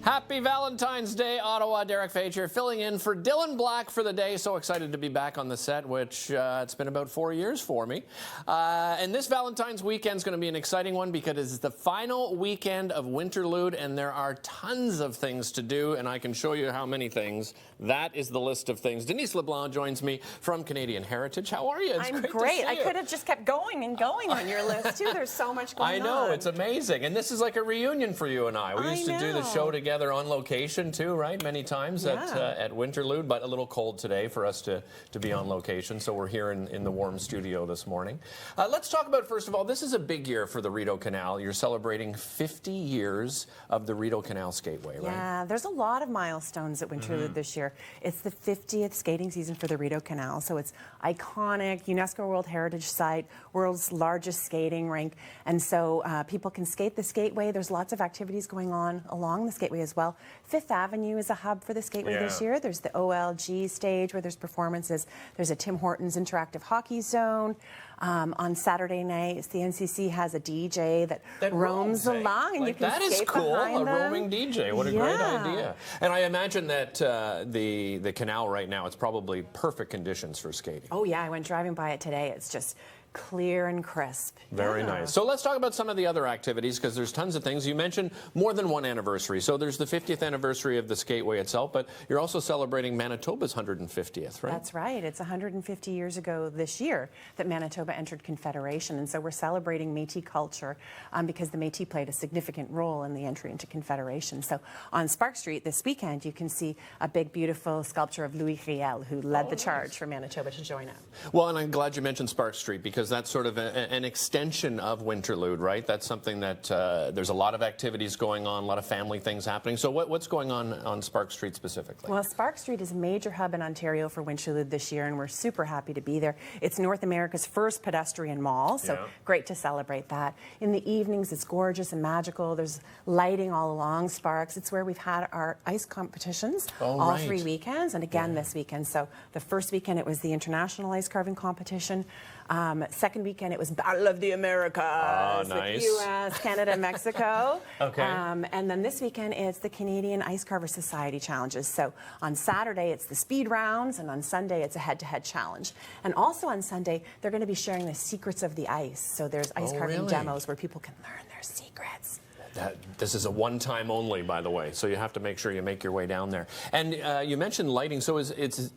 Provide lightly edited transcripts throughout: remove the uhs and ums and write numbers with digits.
Happy Valentine's Day, Ottawa. Derek Fage here, filling in for Dylan Black for the day. So excited to be back on the set, which it's been about 4 years for me. And this Valentine's weekend is going to be an exciting one because it's the final weekend of Winterlude, and there are tons of things to do, and I can show you how many things. That is the list of things. Denise LeBlanc joins me from Canadian Heritage. How are you? It's I'm great. great. To see I you. could have just kept going and going on your list, too. There's so much going on. I know. It's amazing. And this is like a reunion for you and I. We used to do the show together on location too, right? Many times at Winterlude, but a little cold today for us to be on location. So we're here in the warm studio this morning. Let's talk about, first of all, this is a big year for the Rideau Canal. You're celebrating 50 years of the Rideau Canal Skateway, right? Yeah, there's a lot of milestones at Winterlude this year. It's the 50th skating season for the Rideau Canal, so it's iconic, UNESCO World Heritage Site, world's largest skating rink, and so people can skate the skateway. There's lots of activities going on along the skateway as well. Fifth Avenue is a hub for the skateway this year. There's the OLG stage where there's performances. There's a Tim Hortons interactive hockey zone. On Saturday nights, the NCC has a DJ that roams along, and like, you can that is skate cool. behind A them. roaming DJ. What a great idea! And I imagine that the canal right now, it's probably perfect conditions for skating. Oh yeah, I went driving by it today. It's just clear and crisp. Very nice. So let's talk about some of the other activities, because there's tons of things. You mentioned more than one anniversary. So there's the 50th anniversary of the skateway itself, but you're also celebrating Manitoba's 150th, right? That's right. It's 150 years ago this year that Manitoba entered Confederation, and so we're celebrating Métis culture because the Métis played a significant role in the entry into Confederation. So on Spark Street this weekend, you can see a big, beautiful sculpture of Louis Riel, who led the charge for Manitoba to join up. Well, and I'm glad you mentioned Spark Street, because that's sort of an extension of Winterlude, right? That's something that there's a lot of activities going on, a lot of family things happening. So what's going on Spark Street specifically? Well, Spark Street is a major hub in Ontario for Winterlude this year, and we're super happy to be there. It's North America's first pedestrian mall, so great to celebrate that. In the evenings, it's gorgeous and magical. There's lighting all along Sparks. It's where we've had our ice competitions all 3 weekends, and again this weekend. So the first weekend, it was the International Ice Carving Competition. Second weekend, it was Battle of the Americas with U.S., Canada, Mexico. And then this weekend, it's the Canadian Ice Carver Society Challenges. So on Saturday, it's the speed rounds, and on Sunday, it's a head-to-head challenge. And also on Sunday, they're going to be sharing the secrets of the ice. So there's ice carving demos where people can learn their secrets. This is a one-time only, by the way, so you have to make sure you make your way down there. And you mentioned lighting, so it's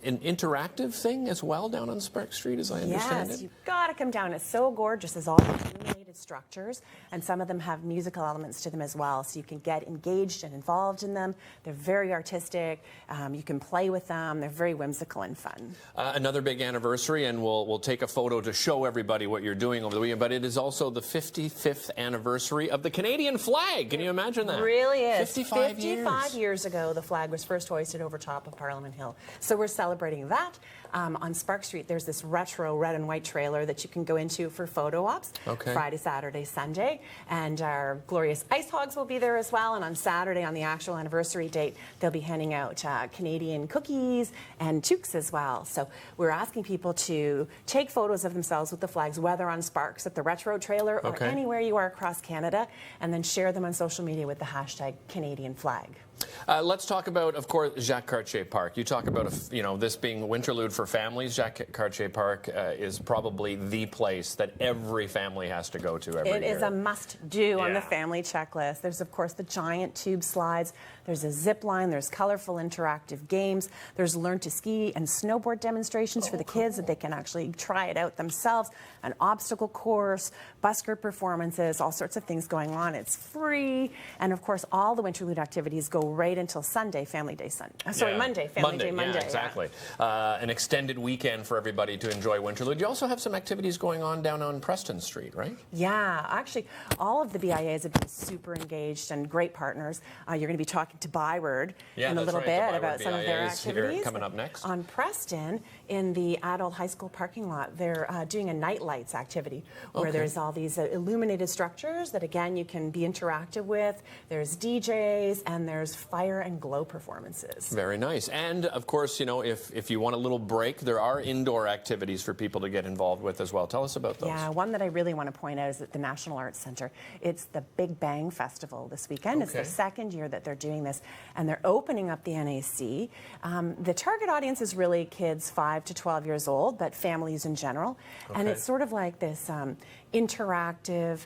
an interactive thing as well down on Spark Street, as I understand it? Yes, you've got to come down. It's so gorgeous. There's all these illuminated structures, and some of them have musical elements to them as well, so you can get engaged and involved in them. They're very artistic. You can play with them. They're very whimsical and fun. Another big anniversary, and we'll take a photo to show everybody what you're doing over the weekend, but it is also the 55th anniversary of the Canadian flag. Can you imagine that? It really is. 55 years ago, the flag was first hoisted over top of Parliament Hill. So we're celebrating that. On Spark Street, there's this retro red and white trailer that you can go into for photo ops. Friday, Saturday, Sunday. And our glorious ice hogs will be there as well. And on Saturday, on the actual anniversary date, they'll be handing out Canadian cookies and toques as well. So we're asking people to take photos of themselves with the flags, whether on Sparks at the retro trailer or anywhere you are across Canada, and then share them on social media with the hashtag Canadian flag. Let's talk about, of course, Jacques Cartier Park. You talk about, this being Winterlude for families. Jacques Cartier Park is probably the place that every family has to go to every year. It is a must-do on the family checklist. There's, of course, the giant tube slides. There's a zip line. There's colorful interactive games. There's learn to ski and snowboard demonstrations for the kids that they can actually try it out themselves. An obstacle course, busker performances, all sorts of things going on. It's free. And, of course, all the Winterlude activities go right until Sunday, Family Day Sunday. Sorry, Monday, Family Day Monday. Yeah, exactly. An extended weekend for everybody to enjoy Winterlude. You also have some activities going on down on Preston Street, right? Yeah, actually, all of the BIAs have been super engaged and great partners. You're going to be talking to Byward in a little bit about some of their activities. Coming up next. On Preston, in the adult high school parking lot, they're doing a night lights activity where there's all these illuminated structures that, again, you can be interactive with. There's DJs and there's fire and glow performances. Very nice. And, of course, you know, if you want a little break, there are indoor activities for people to get involved with as well. Tell us about those. Yeah, one that I really want to point out is at the National Arts Centre. It's the Big Bang Festival this weekend. Okay. It's the second year that they're doing this, and they're opening up the NAC. The target audience is really kids 5 to 12 years old, but families in general. Okay. And it's sort of like this interactive,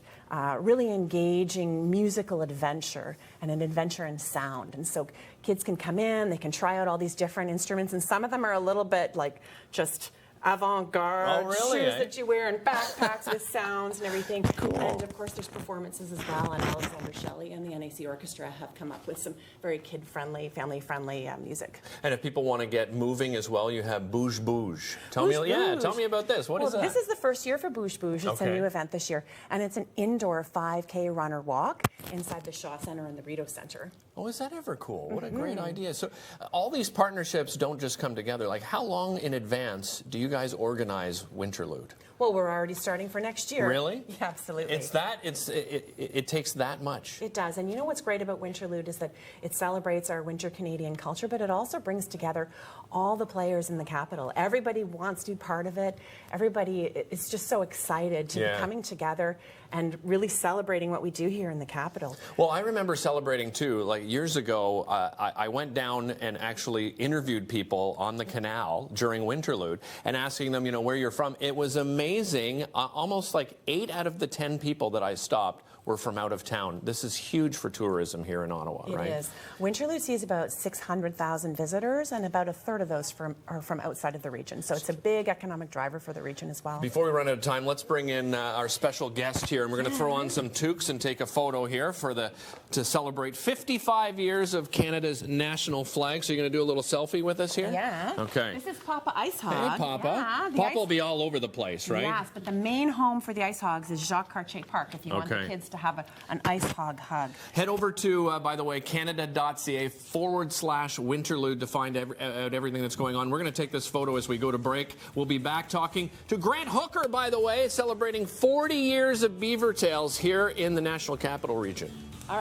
really engaging musical adventure and an adventure in sound. And so kids can come in, they can try out all these different instruments, and some of them are a little bit like just avant-garde shoes that you wear and backpacks with sounds and everything. Cool. And of course there's performances as well, and Alexander Shelley and the NAC Orchestra have come up with some very kid-friendly, family-friendly music. And if people want to get moving as well, you have BuChE. Tell me about this. What is that? This is the first year for BuChE. It's a new event this year, and it's an indoor 5K run or walk inside the Shaw Centre and the Rideau Centre. Oh, is that ever cool? What a great idea. So all these partnerships don't just come together. Like, how long in advance do you guys organize Winterlude? Well, we're already starting for next year. Really? Yeah, absolutely. It takes that much. It does. And you know what's great about Winterlude is that it celebrates our winter Canadian culture, but it also brings together all the players in the capital. Everybody wants to be part of it. Everybody is just so excited to be coming together and really celebrating what we do here in the capital. Well, I remember celebrating too. Like years ago, I went down and actually interviewed people on the canal during Winterlude and asking them, you know, where you're from. It was amazing. Almost like 8 out of the 10 people that I stopped were from out of town. This is huge for tourism here in Ottawa, right? It is. Winterlude sees about 600,000 visitors, and about a third of those are from outside of the region. So it's a big economic driver for the region as well. Before we run out of time, let's bring in our special guest here, and we're going to throw on some toques and take a photo here to celebrate 55 years of Canada's national flag. So you're going to do a little selfie with us here? Yeah. Okay. This is Papa Ice Hog. Hey, Papa. Yeah, Papa will be all over the place, right? Yes, but the main home for the Ice Hogs is Jacques Cartier Park, if you want the kids to have an Ice Hog hug. Head over to, by the way, canada.ca/Winterlude to find out everything that's going on. We're going to take this photo as we go to break. We'll be back talking to Grant Hooker, by the way, celebrating 40 years of beaver tails here in the National Capital Region.